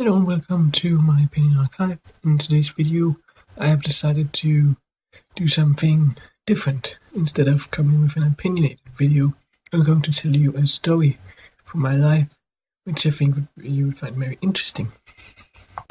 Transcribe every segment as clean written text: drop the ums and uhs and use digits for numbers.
Hello and welcome to my opinion archive. In today's video, I have decided to do something different. Instead of coming with an opinionated video, I'm going to tell you a story from my life, which I think you would find very interesting.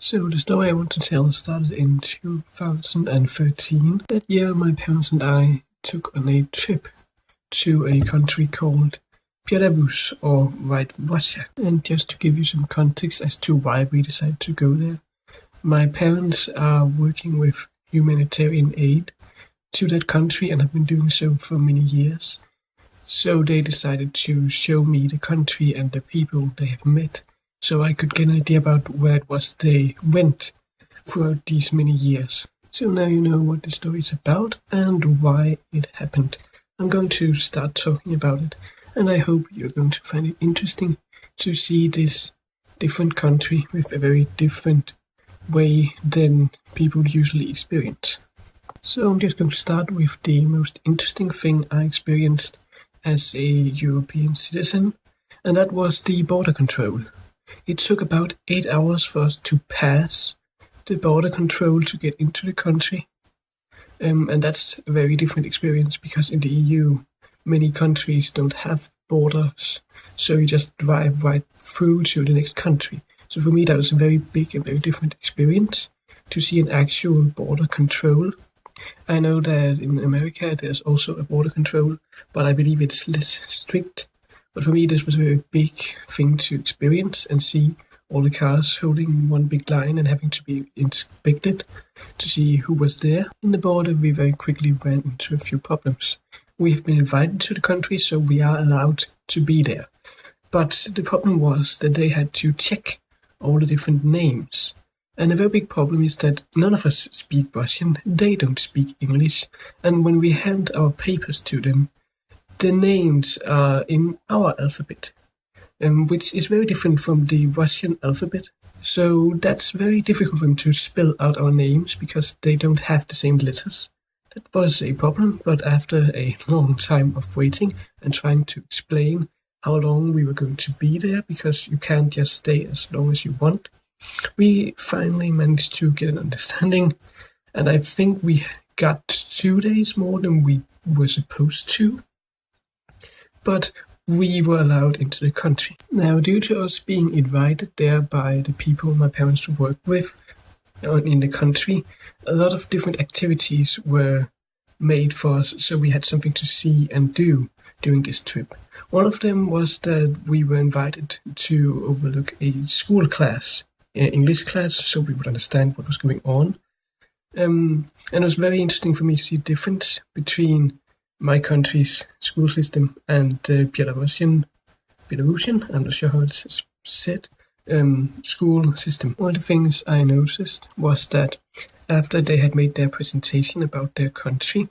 So the story I want to tell started in 2013. That year, my parents and I took on a trip to a country called Belarus, or White Russia. And just to give you some context as to why we decided to go there, my parents are working with humanitarian aid to that country and have been doing so for many years. So they decided to show me the country and the people they have met, so I could get an idea about where it was they went throughout these many years. So now you know what the story is about and why it happened. I'm going to start talking about it, and I hope you're going to find it interesting to see this different country with a very different way than people usually experience. So I'm just going to start with the most interesting thing I experienced as a European citizen, and that was the border control. It took about 8 hours for us to pass the border control to get into the country. And that's a very different experience because in the EU, many countries don't have borders, so you just drive right through to the next country. So for me, that was a very big and very different experience to see an actual border control. I know that in America there's also a border control, but I believe it's less strict. But for me, this was a very big thing to experience and see all the cars holding in one big line and having to be inspected to see who was there. In the border, we very quickly ran into a few problems. We have been invited to the country, so we are allowed to be there. But the problem was that they had to check all the different names. And a very big problem is that none of us speak Russian, they don't speak English, and when we hand our papers to them, the names are in our alphabet, which is very different from the Russian alphabet. So that's very difficult for them to spell out our names because they don't have the same letters. That was a problem, but after a long time of waiting and trying to explain how long we were going to be there, because you can't just stay as long as you want, we finally managed to get an understanding, and I think we got 2 days more than we were supposed to. But we were allowed into the country. Now, due to us being invited there by the people my parents work with in the country, a lot of different activities were made for us, so we had something to see and do during this trip. One of them was that we were invited to overlook a school class, an English class, so we would understand what was going on. And it was very interesting for me to see the difference between my country's school system and the Belarusian, I'm not sure how it's said, school system. One of the things I noticed was that after they had made their presentation about their country,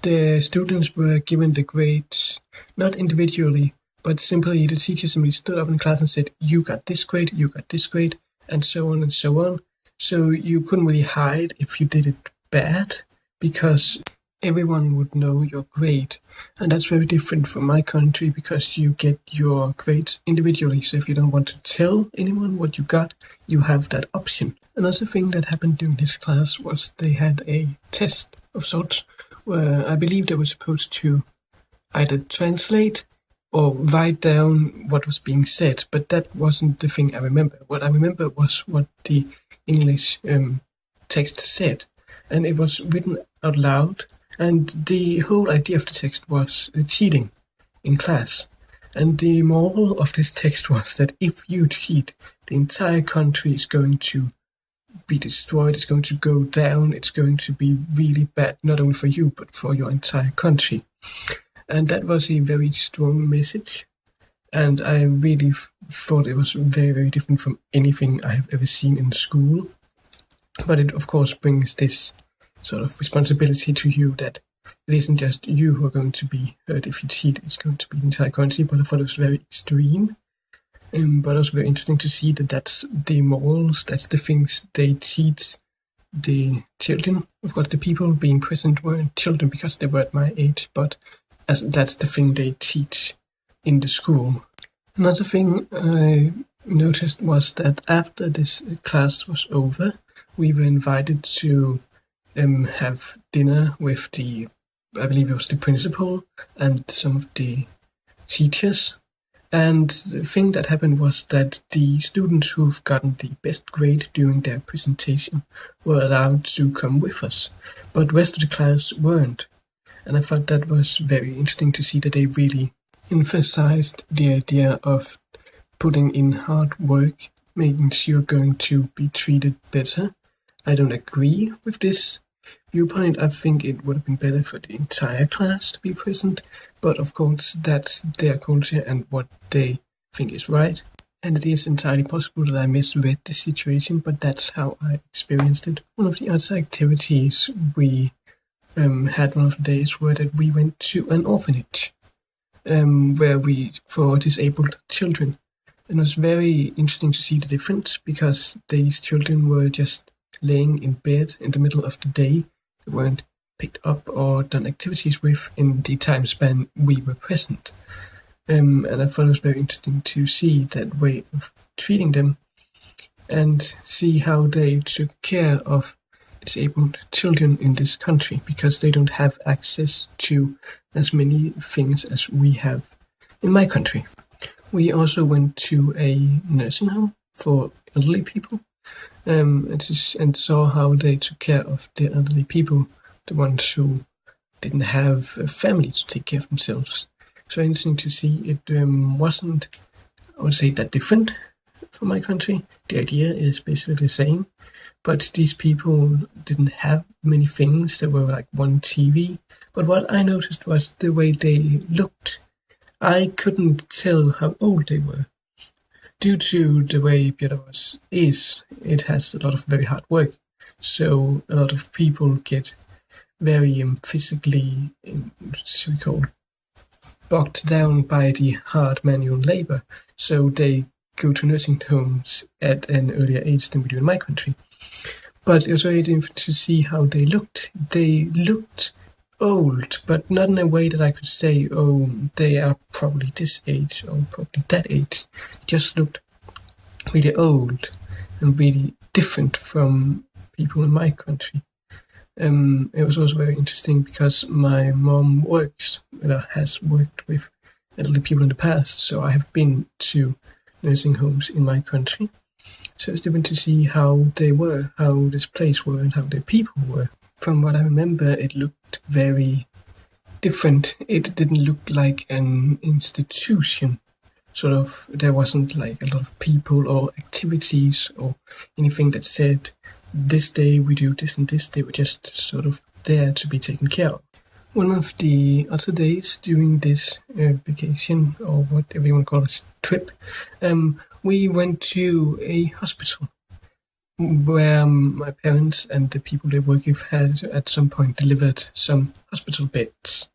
the students were given the grades, not individually, but simply the teacher simply stood up in class and said, you got this grade, and so on and so on. So you couldn't really hide if you did it bad, because everyone would know your grade. And that's very different from my country because you get your grades individually. So if you don't want to tell anyone what you got, you have that option. Another thing that happened during this class was they had a test of sorts where I believe they were supposed to either translate or write down what was being said, but that wasn't the thing I remember. What I remember was what the English text said, and it was written out loud. And the whole idea of the text was cheating in class. And the moral of this text was that if you cheat, the entire country is going to be destroyed, it's going to go down, it's going to be really bad, not only for you, but for your entire country. And that was a very strong message. And I really thought it was very, very different from anything I have ever seen in school. But it, of course, brings this sort of responsibility to you that it isn't just you who are going to be hurt if you cheat, it's going to be the entire country. But I thought it was very extreme, but also very interesting to see that that's the morals, that's the things they teach the children. Of course, the people being present weren't children because they were at my age, but that's the thing they teach in the school. Another thing I noticed was that after this class was over, we were invited to have dinner with I believe it was the principal and some of the teachers. And the thing that happened was that the students who've gotten the best grade during their presentation were allowed to come with us, but the rest of the class weren't. And I thought that was very interesting to see that they really emphasized the idea of putting in hard work, making sure you're going to be treated better. I don't agree with this viewpoint. I think it would have been better for the entire class to be present, but of course that's their culture and what they think is right. And it is entirely possible that I misread the situation, but that's how I experienced it. One of the other activities we had one of the days were that we went to an orphanage for disabled children. And it was very interesting to see the difference because these children were just laying in bed in the middle of the day. They weren't picked up or done activities with in the time span we were present. And I thought it was very interesting to see that way of treating them and see how they took care of disabled children in this country, because they don't have access to as many things as we have in my country. We also went to a nursing home for elderly people and saw how they took care of the elderly people, the ones who didn't have a family to take care of themselves. So interesting to see. It wasn't, I would say, that different from my country. The idea is basically the same, but these people didn't have many things. There were like one TV. But what I noticed was the way they looked. I couldn't tell how old they were. Due to the way Belarus is, it has a lot of very hard work. So a lot of people get very physically, so-called, bogged down by the hard manual labor. So they go to nursing homes at an earlier age than we do in my country. But it was very interesting to see how they looked. They looked old, but not in a way that I could say, oh, they are probably this age or probably that age. They just looked really old and really different from people in my country. It was also very interesting because my mom has worked with elderly people in the past, so I have been to nursing homes in my country. So it's different to see how they were, how this place were, and how the people were. From what I remember, it looked very different. It didn't look like an institution. Sort of, there wasn't like a lot of people or activities or anything that said, this day we do this and this. They were just sort of there to be taken care of. One of the other days during this vacation, or whatever you want to call it, trip, we went to a hospital where my parents and the people they work with had at some point delivered some hospital beds.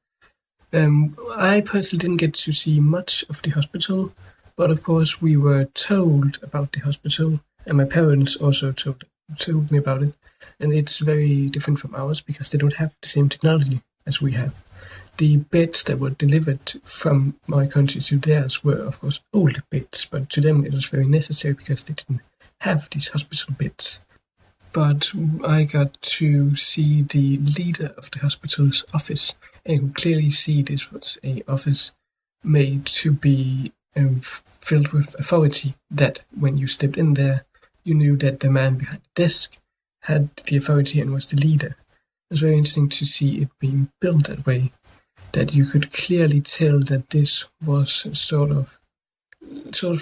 I personally didn't get to see much of the hospital, but of course we were told about the hospital, and my parents also told me about it. And it's very different from ours because they don't have the same technology as we have. The beds that were delivered from my country to theirs were, of course, old beds, but to them it was very necessary because they didn't have these hospital beds. But I got to see the leader of the hospital's office, and you could clearly see this was an office made to be filled with authority, that when you stepped in there, you knew that the man behind the desk had the authority and was the leader. It was very interesting to see it being built that way, that you could clearly tell that this was sort of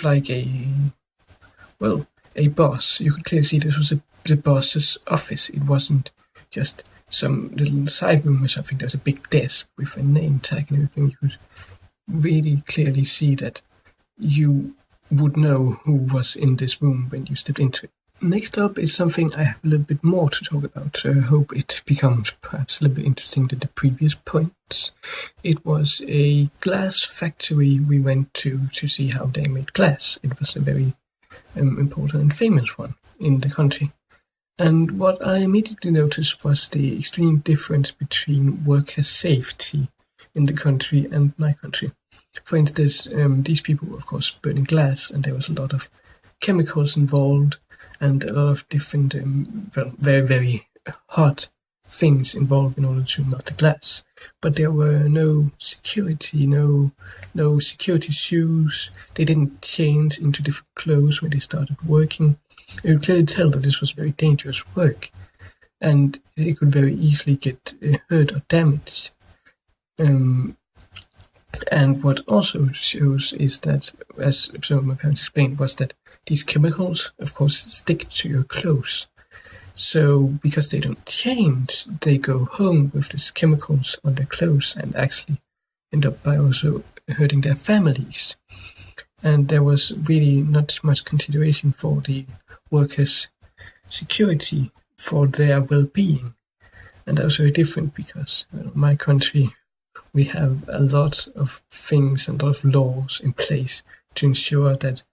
like a boss. You could clearly see this was the boss's office. It wasn't just some little side room or something. There was a big desk with a name tag and everything. You could really clearly see that you would know who was in this room when you stepped into it. Next up is something I have a little bit more to talk about, so I hope it becomes perhaps a little bit interesting than the previous points. It was a glass factory we went to see how they made glass. It was a very important and famous one in the country. And what I immediately noticed was the extreme difference between worker safety in the country and my country. For instance, these people were, of course, burning glass, and there was a lot of chemicals involved and a lot of different, very, very hot things involved in order to melt the glass. But there were no security, no security shoes. They didn't change into different clothes when they started working. You could clearly tell that this was very dangerous work, and it could very easily get hurt or damaged. And what also shows is that, as some of my parents explained, was that these chemicals, of course, stick to your clothes. So because they don't change, they go home with these chemicals on their clothes and actually end up by also hurting their families. And there was really not much consideration for the workers' security, for their well-being. And that was very different because my country, we have a lot of things and a lot of laws in place to ensure that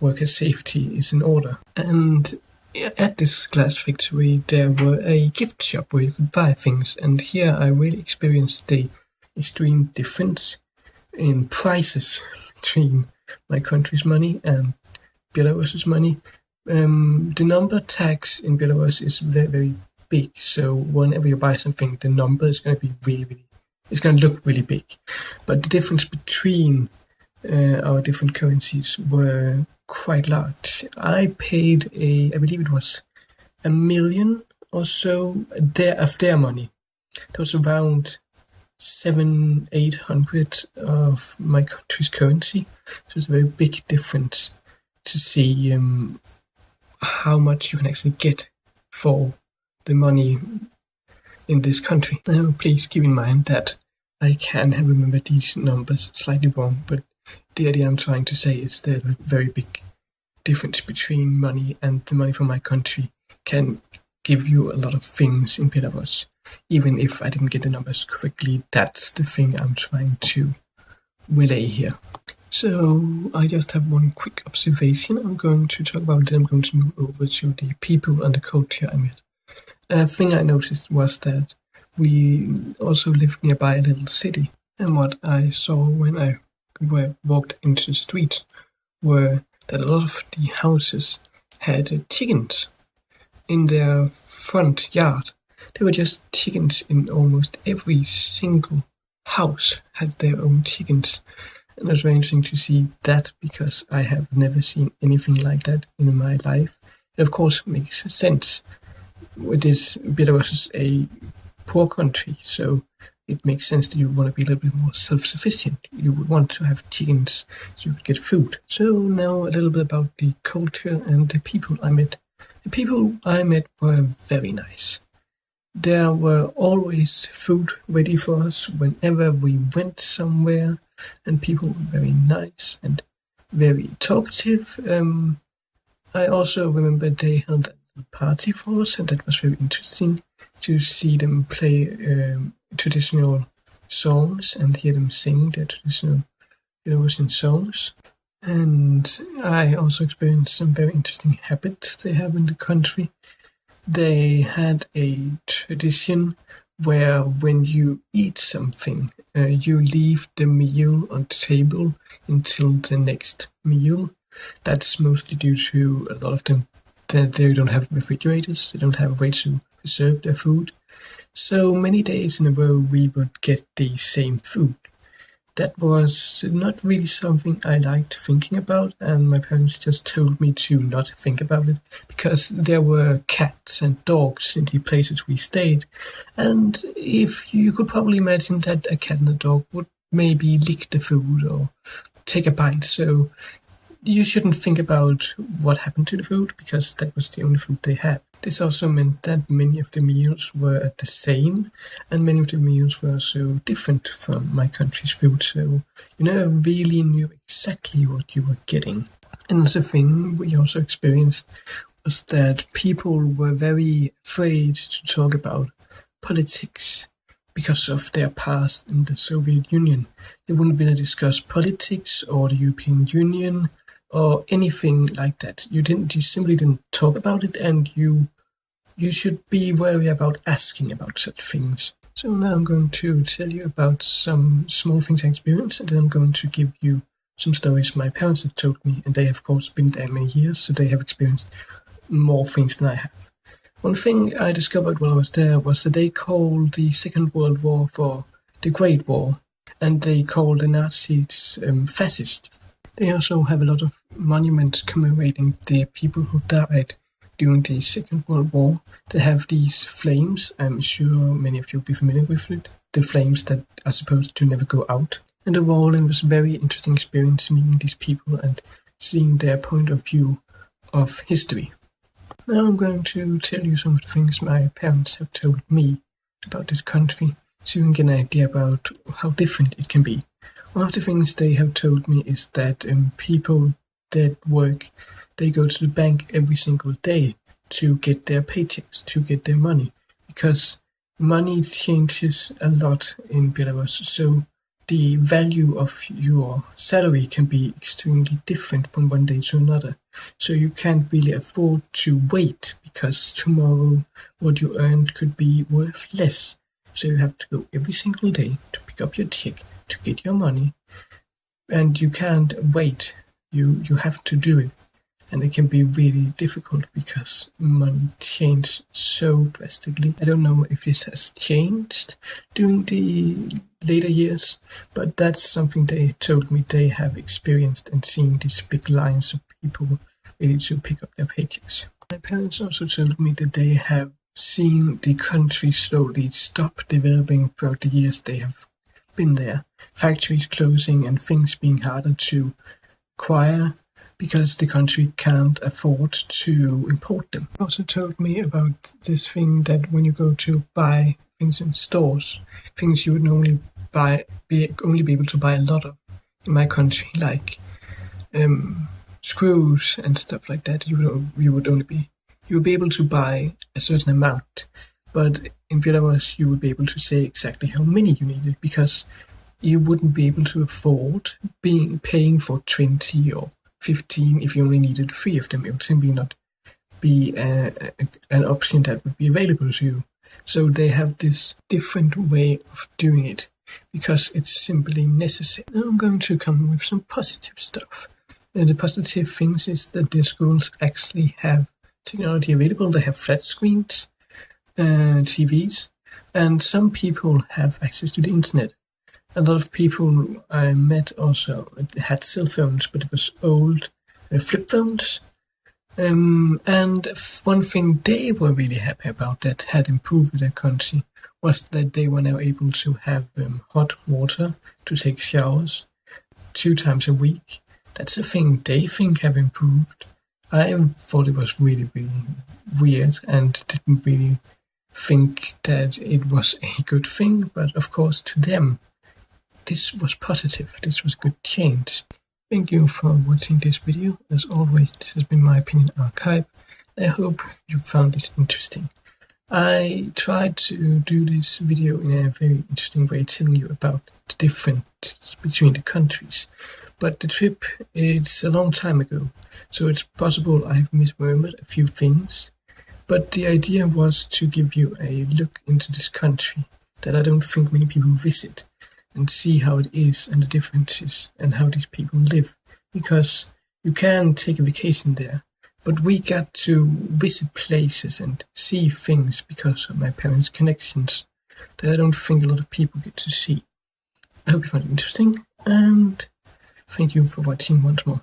worker safety is in order. And at this glass factory, there were a gift shop where you could buy things. And here I really experienced the extreme difference in prices between my country's money and Belarus's money. The number tax in Belarus is very, very big. So whenever you buy something, the number is going to be really, it's going to look really big. But the difference between our different currencies were quite large. I paid I believe it was $1 million or so of their money. That was around 700-800 of my country's currency. So it's a very big difference to see how much you can actually get for the money in this country. Now, please keep in mind that I can have remembered these numbers slightly wrong, but the idea I'm trying to say is that a very big difference between money and the money from my country can give you a lot of things in Belarus. Even if I didn't get the numbers correctly, that's the thing I'm trying to relay here. So I just have one quick observation I'm going to talk about, then I'm going to move over to the people and the culture I met. A thing I noticed was that we also lived nearby a little city, and what I saw when I walked into the street were that a lot of the houses had chickens in their front yard. There were just chickens in almost every single house had their own chickens. And it was very interesting to see that because I have never seen anything like that in my life. It of course makes sense. Belarus is a poor country, so it makes sense that you want to be a little bit more self-sufficient. You would want to have chickens so you could get food. So now a little bit about the culture and the people I met. The people I met were very nice. There were always food ready for us whenever we went somewhere, and people were very nice and very talkative. I also remember they held a party for us, and that was very interesting to see them play traditional songs and hear them sing their traditional Belarusian songs. And I also experienced some very interesting habits they have in the country. They had a tradition where when you eat something, you leave the meal on the table until the next meal. That's mostly due to a lot of them that they don't have refrigerators, they don't have a way to preserve their food. So many days in a row we would get the same food. That was not really something I liked thinking about, and my parents just told me to not think about it because there were cats and dogs in the places we stayed, and if you could probably imagine that a cat and a dog would maybe lick the food or take a bite, so you shouldn't think about what happened to the food because that was the only food they had. This also meant that many of the meals were the same, and many of the meals were also different from my country's food, so you never really knew exactly what you were getting. Another thing we also experienced was that people were very afraid to talk about politics because of their past in the Soviet Union. They wouldn't really discuss politics or the European Union or anything like that. You simply didn't talk about it, and you should be wary about asking about such things. So now I'm going to tell you about some small things I experienced, and then I'm going to give you some stories my parents have told me, and they have of course been there many years, so they have experienced more things than I have. One thing I discovered while I was there was that they called the Second World War for the Great War, and they called the Nazis fascist. They also have a lot of monuments commemorating the people who died during the Second World War. They have these flames, I'm sure many of you will be familiar with it, the flames that are supposed to never go out. And overall, it was a very interesting experience meeting these people and seeing their point of view of history. Now I'm going to tell you some of the things my parents have told me about this country, so you can get an idea about how different it can be. One of the things they have told me is that people that work, they go to the bank every single day to get their paychecks, to get their money, because money changes a lot in Belarus, so the value of your salary can be extremely different from one day to another. So you can't really afford to wait, because tomorrow what you earned could be worth less. So you have to go every single day to pick up your check, to get your money, and you can't wait. You have to do it. And it can be really difficult because money changed so drastically. I don't know if this has changed during the later years, but that's something they told me they have experienced and seen these big lines of people ready to pick up their paychecks. My parents also told me that they have seen the country slowly stop developing throughout the years they have been there. Factories closing and things being harder to acquire because the country can't afford to import them. They also told me about this thing that when you go to buy things in stores, things you would normally only be able to buy a lot of in my country, like screws and stuff like that, you would be able to buy a certain amount, but in Belarus you would be able to say exactly how many you needed, because you wouldn't be able to afford paying for 20 or 15 if you only needed 3 of them. It would simply not be an option that would be available to you. So they have this different way of doing it because it's simply necessary. Now I'm going to come with some positive stuff. And the positive things is that the schools actually have technology available. They have flat screens, TVs, and some people have access to the internet. A lot of people I met also had cell phones, but it was old flip phones. And one thing they were really happy about that had improved their country was that they were now able to have hot water to take showers 2 times a week. That's a thing they think have improved. I thought it was really, really weird and didn't really think that it was a good thing, but of course to them this was positive, this was a good change. Thank you for watching this video. As always, this has been my opinion archive. I hope you found this interesting. I tried to do this video in a very interesting way, telling you about the difference between the countries. But the trip is a long time ago, so it's possible I've misremembered a few things. But the idea was to give you a look into this country that I don't think many people visit, and see how it is and the differences and how these people live. Because you can take a vacation there, but we got to visit places and see things because of my parents' connections that I don't think a lot of people get to see. I hope you found it interesting, and thank you for watching once more.